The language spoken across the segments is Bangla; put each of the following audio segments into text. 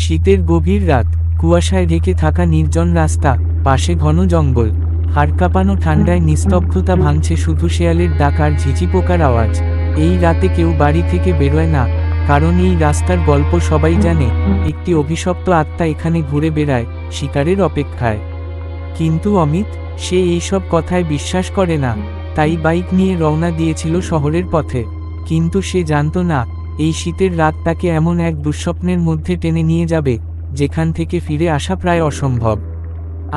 শীতের গভীর রাত, কুয়াশায় ঢেকে থাকা নির্জন রাস্তা, পাশে ঘন জঙ্গল। হাড় কাঁপানো ঠান্ডায় নিস্তব্ধতা ভাঙছে শুধু শেয়ালের ডাক আর ঝিঝি পোকার আওয়াজ। এই রাতে কেউ বাড়ি থেকে বেরোয় না, কারণ এই রাস্তার গল্প সবাই জানে। একটি অভিশপ্ত আত্মা এখানে ঘুরে বেড়ায়, শিকারের অপেক্ষায়। কিন্তু অমিত, সে এইসব কথায় বিশ্বাস করে না। তাই বাইক নিয়ে রওনা দিয়েছিল শহরের পথে। কিন্তু সে জানত না, এই শীতের রাত তাকে এমন এক দুঃস্বপ্নের মধ্যে টেনে নিয়ে যাবে, যেখান থেকে ফিরে আসা প্রায় অসম্ভব।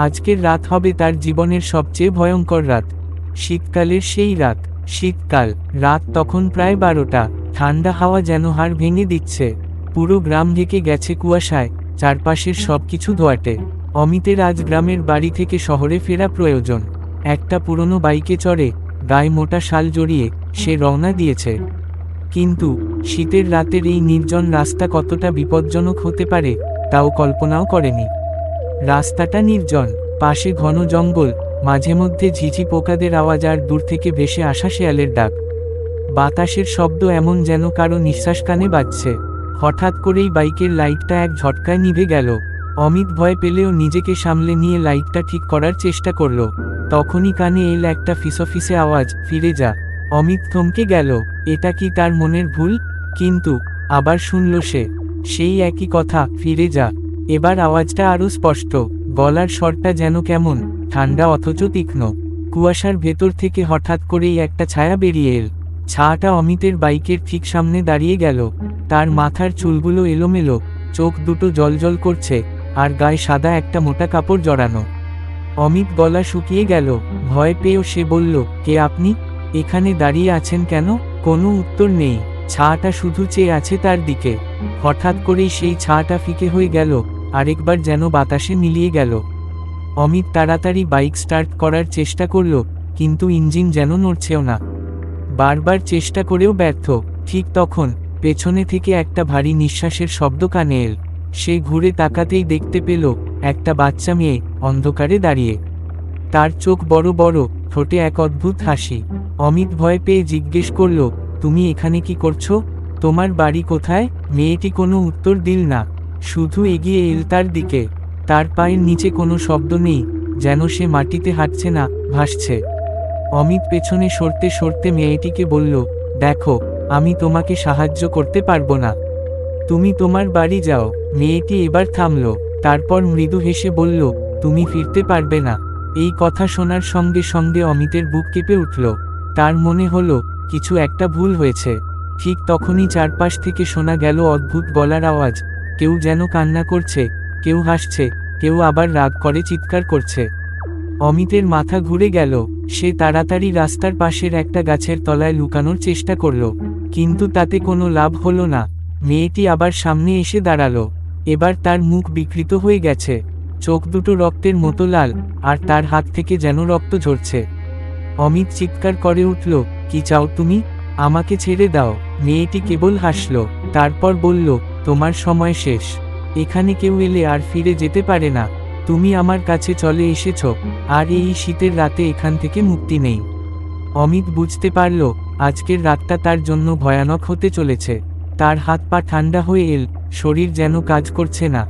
আজকের রাত হবে তার জীবনের সবচেয়ে ভয়ঙ্কর রাত। শীতকালের সেই রাত। শীতকাল, রাত তখন প্রায় 12টা। ঠান্ডা হাওয়া যেন হাড় ভেঙে দিচ্ছে। পুরো গ্রাম ঢেকে গেছে কুয়াশায়, চারপাশের সবকিছু ধোঁয়াটে। অমিতের আজ গ্রামের বাড়ি থেকে শহরে ফেরা প্রয়োজন। একটা পুরনো বাইকে চড়ে, গায়ে মোটা শাল জড়িয়ে, সে রওনা দিয়েছে। কিন্তু শীতের রাতের এই নির্জন রাস্তা কতটা বিপজ্জনক হতে পারে, তাও কল্পনাও করেনি। রাস্তাটা নির্জন, পাশে ঘন জঙ্গল, মাঝে মধ্যে ঝিঝি পোকাদের আওয়াজ আর দূর থেকে ভেসে আসা শেয়ালের ডাক। বাতাসের শব্দ এমন যেন কারো নিঃশ্বাস কানে বাজছে। হঠাৎ করেই বাইকের লাইটটা এক ঝটকায় নিভে গেল। অমিত ভয় পেলেও নিজেকে সামলে নিয়ে লাইটটা ঠিক করার চেষ্টা করল। তখনই কানে এল একটা ফিসফিসে আওয়াজ, ফিরে যা। অমিত থমকে গেল। এটা কি তার মনের ভুল? কিন্তু আবার শুনল সেই একই কথা, ফিরে যা। এবার আওয়াজটা আরও স্পষ্ট, গলার স্বরটা যেন কেমন ঠান্ডা অথচ তীক্ষ্ণ। কুয়াশার ভেতর থেকে হঠাৎ করেই একটা ছায়া বেরিয়ে এল। ছায়াটা অমিতের বাইকের ঠিক সামনে দাঁড়িয়ে গেল। তার মাথার চুলগুলো এলোমেলো, চোখ দুটো জ্বলজ্বল করছে, আর গায়ে সাদা একটা মোটা কাপড় জড়ানো। অমিত গলা শুকিয়ে গেল। ভয় পেয়েও সে বলল, কে আপনি? এখানে দাঁড়িয়ে আছেন কেন? কোনো উত্তর নেই। ছায়াটা শুধু চেয়ে আছে তার দিকে। হঠাৎ করেই সেই ছায়াটা ফিকে হয়ে গেল, আরেকবার যেন বাতাসে মিলিয়ে গেল। অমিত তাড়াতাড়ি বাইক স্টার্ট করার চেষ্টা করল, কিন্তু ইঞ্জিন যেন নড়ছেও না। বারবার চেষ্টা করেও ব্যর্থ। ঠিক তখন পেছনে থেকে একটা ভারী নিঃশ্বাসের শব্দ কানে এল। সে ঘুরে তাকাতেই দেখতে পেল একটা বাচ্চা মেয়ে অন্ধকারে দাঁড়িয়ে। তার চোখ বড় বড়, ঠোঁটে এক অদ্ভুত হাসি। অমিত ভয় পেয়ে জিজ্ঞেস করল, তুমি এখানে কি করছো? তোমার বাড়ি কোথায়? মেয়েটি কোনো উত্তর দিল না, শুধু এগিয়ে এল তার দিকে। তার পায়ের নিচে কোনো শব্দ নেই, যেন সে মাটিতে হাঁটছে না, ভাসছে। অমিত পেছনে সরতে সরতে মেয়েটিকে বলল, দেখো, আমি তোমাকে সাহায্য করতে পারবো না। তুমি তোমার বাড়ি যাও। মেয়েটি এবার থামল, তারপর মৃদু হেসে বলল, তুমি ফিরতে পারবে না। এই কথা শোনার সঙ্গে সঙ্গে অমিতের বুক কেঁপে উঠল। তার মনে হলো কিছু একটা ভুল হয়েছে। ঠিক তখনই চারপাশ থেকে শোনা গেল অদ্ভুত গলার আওয়াজ। কেউ যেন কান্না করছে, কেউ হাসছে, কেউ আবার রাগ করে চিৎকার করছে। অমিতের মাথা ঘুরে গেল। সে তাড়াতাড়ি রাস্তার পাশের একটা গাছের তলায় লুকানোর চেষ্টা করল, কিন্তু তাতে কোনো লাভ হলো না। মেয়েটি আবার সামনে এসে দাঁড়ালো। এবার তার মুখ বিকৃত হয়ে গেছে, চোখ দুটো রক্তের মতো লাল, আর তার হাত থেকে যেন রক্ত ঝরছে। অমিত চিৎকার করে উঠল, কি চাও তুমি? আমাকে ছেড়ে দাও। মেয়েটি কেবল হাসল, তারপর বলল, তোমার সময় শেষ। এখানে কেউ এলে আর ফিরে যেতে পারে না। তুমি আমার কাছে চলে এসেছ, আর এই শীতের রাতে এখান থেকে মুক্তি নেই। অমিত বুঝতে পারল আজকের রাতটা তার জন্য ভয়ানক হতে চলেছে। তার হাত পা ঠান্ডা হয়ে এল, শরীর যেন কাজ করছে না।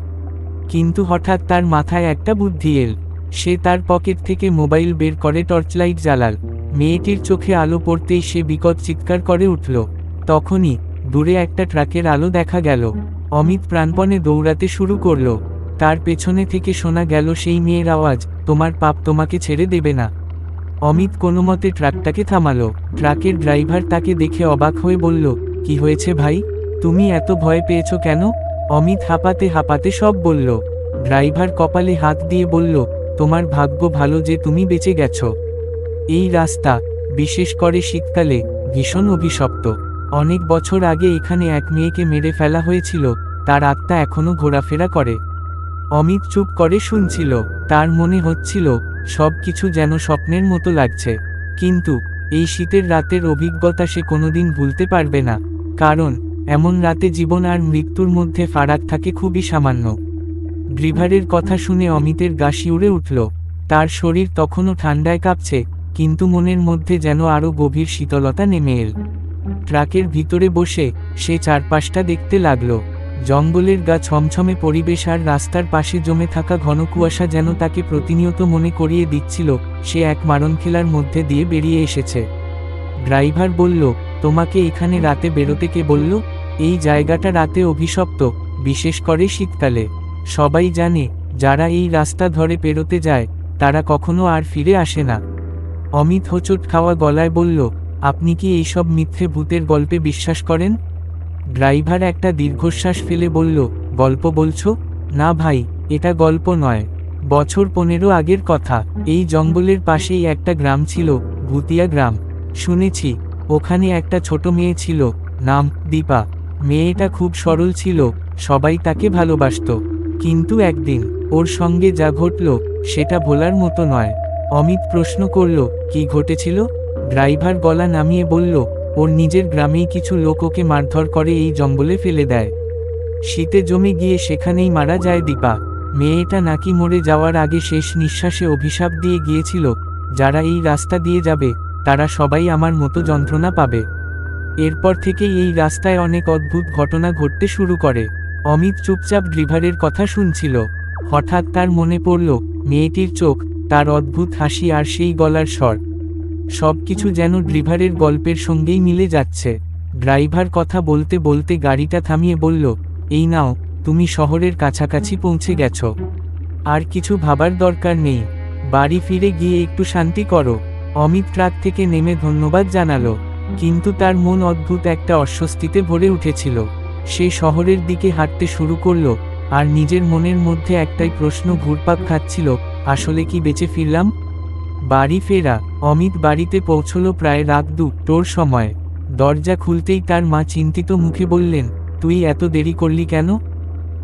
কিন্তু হঠাৎ তার মাথায় একটা বুদ্ধি এল। সে তার পকেট থেকে মোবাইল বের করে টর্চলাইট জ্বালাল। মেয়েটির চোখে আলো পড়তেই সে বিকট চিৎকার করে উঠল। তখনই দূরে একটা ট্রাকের আলো দেখা গেল। অমিত প্রাণপণে দৌড়াতে শুরু করল। তার পেছনে থেকে শোনা গেল সেই মেয়ের আওয়াজ, তোমার পাপ তোমাকে ছেড়ে দেবে না। অমিত কোনোমতে ট্রাকটাকে থামালো। ট্রাকের ড্রাইভার তাকে দেখে অবাক হয়ে বলল, কি হয়েছে ভাই? তুমি এত ভয় পেয়েছো কেন? অমিত হাঁপাতে হাঁপাতে সব বলল। ড্রাইভার কপালে হাত দিয়ে বলল, তোমার ভাগ্য ভালো যে তুমি বেঁচে গেছো। এই রাস্তা, বিশেষ করে শীতকালে, ভীষণ অভিশপ্ত। অনেক বছর আগে এখানে এক মেয়েকে মেরে ফেলা হয়েছিল, তার আত্মা এখনো ঘোরাফেরা করে। অমিত চুপ করে শুনছিল। তার মনে হচ্ছিল সব কিছু যেন স্বপ্নের মতো লাগছে। কিন্তু এই শীতের রাতের অভিজ্ঞতা সে কোনোদিন ভুলতে পারবে না, কারণ এমন রাতে জীবন আর মৃত্যুর মধ্যে ফারাক থাকে খুবই সামান্য। ড্রাইভারের কথা শুনে অমিতের গা শিউরে উঠল। তার শরীর তখনও ঠান্ডায় কাঁপছে, কিন্তু মনের মধ্যে যেন আরও গভীর শীতলতা নেমে এল। ট্রাকের ভিতরে বসে সে চারপাশটা দেখতে লাগল। জঙ্গলের গা ছমছমে পরিবেশ আর রাস্তার পাশে জমে থাকা ঘন কুয়াশা যেন তাকে প্রতিনিয়ত মনে করিয়ে দিচ্ছিল সে এক মারণখেলার মধ্যে দিয়ে বেরিয়ে এসেছে। ড্রাইভার বলল, তোমাকে এখানে রাতে বেরোতে কে বলল? এই জায়গাটা রাতে অভিশপ্ত, বিশেষ করে শীতকালে। সবাই জানে, যারা এই রাস্তা ধরে পেরোতে যায় তারা কখনো আর ফিরে আসে না। অমিত হোঁচট খাওয়া গলায় বলল, আপনি কি এইসব মিথ্যে ভূতের গল্পে বিশ্বাস করেন? ড্রাইভার একটা দীর্ঘশ্বাস ফেলে বলল, গল্প বলছো? না ভাই, এটা গল্প নয়। বছর 15 আগের কথা। এই জঙ্গলের পাশেই একটা গ্রাম ছিল, ভুতিয়া গ্রাম। শুনেছি ওখানে একটা ছোট মেয়ে ছিল, নাম দীপা। মেয়েটা খুব সরল ছিল, সবাই তাকে ভালোবাসত। কিন্তু একদিন ওর সঙ্গে যা ঘটল সেটা ভোলার মতো নয়। অমিত প্রশ্ন করল, কি ঘটেছিল? ড্রাইভার গলা নামিয়ে বলল, ওর নিজের গ্রামেই কিছু লোক ওকে মারধর করে এই জঙ্গলে ফেলে দেয়। শীতে জমে গিয়ে সেখানেই মারা যায় দীপা। মেয়েটা নাকি মরে যাওয়ার আগে শেষ নিঃশ্বাসে অভিশাপ দিয়ে গিয়েছিল, যারা এই রাস্তা দিয়ে যাবে তারা সবাই আমার মতো যন্ত্রণা পাবে। এরপর থেকেই এই রাস্তায় অনেক অদ্ভুত ঘটনা ঘটতে শুরু করে। অমিত চুপচাপ ড্রাইভারের কথা শুনছিল। হঠাৎ তার মনে পড়ল মেয়েটির চোখ, তার অদ্ভুত হাসি আর সেই গলার স্বর। সবকিছু যেন ড্রাইভারের গল্পের সঙ্গেই মিলে যাচ্ছে। ড্রাইভার কথা বলতে বলতে গাড়িটা থামিয়ে বলল, এই নাও, তুমি শহরের কাছাকাছি পৌঁছে গেছ। আর কিছু ভাবার দরকার নেই। বাড়ি ফিরে গিয়ে একটু শান্তি করো। অমিত ট্রাক থেকে নেমে ধন্যবাদ জানালো, কিন্তু তার মন অদ্ভুত একটা অস্বস্তিতে ভরে উঠেছিল। সে শহরের দিকে হাঁটতে শুরু করলো, আর নিজের মনের মধ্যে একটাই প্রশ্ন ঘুরপাক খাচ্ছিল, আসলে কি বেঁচে ফিরলাম? বাড়ি ফেরা। অমিত বাড়িতে পৌঁছলো প্রায় রাত 2টোর সময়। দরজা খুলতেই তার মা চিন্তিত মুখে বললেন, তুই এত দেরি করলি কেন?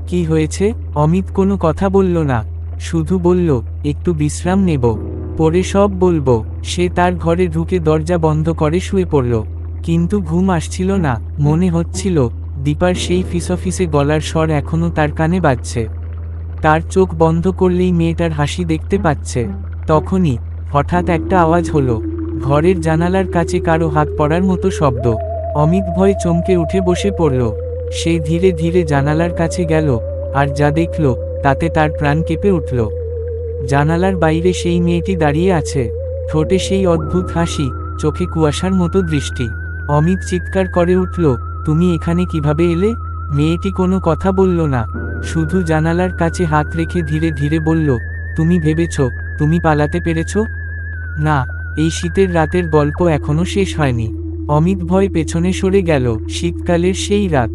কি হয়েছে? অমিত কোনো কথা বলল না, শুধু বলল, একটু বিশ্রাম নেব, পরে সব বলবো। সে তার ঘরে ঢুকে দরজা বন্ধ করে শুয়ে পড়ল। কিন্তু ঘুম আসছিল না। মনে হচ্ছিল দীপার সেই ফিসফিসে গলার স্বর এখনও তার কানে বাজছে। তার চোখ বন্ধ করলেই মেয়েটার হাসি দেখতে পাচ্ছে। তখনই হঠাৎ একটা আওয়াজ হলো, ঘরের জানালার কাছে কারো হাত পড়ার মতো শব্দ। অমিত ভয়ে চমকে উঠে বসে পড়ল। সে ধীরে ধীরে জানালার কাছে গেল, আর যা দেখল তাতে তার প্রাণ কেঁপে উঠল। জানালার বাইরে সেই মেয়েটি দাঁড়িয়ে আছে, ঠোঁটে সেই অদ্ভুত হাসি, চোখে কুয়াশার মতো দৃষ্টি। অমিত চিৎকার করে উঠল, তুমি এখানে কিভাবে এলে? মেয়েটি কোনো কথা বলল না, শুধু জানালার কাছে হাত রেখে ধীরে ধীরে বলল, তুমি ভেবেছ তুমি পালাতে পেরেছ? না, এই শীতের রাতের গল্প এখনো শেষ হয়নি। অমিত ভয় পেছনে সরে গেল। শীতকালের সেই রাত।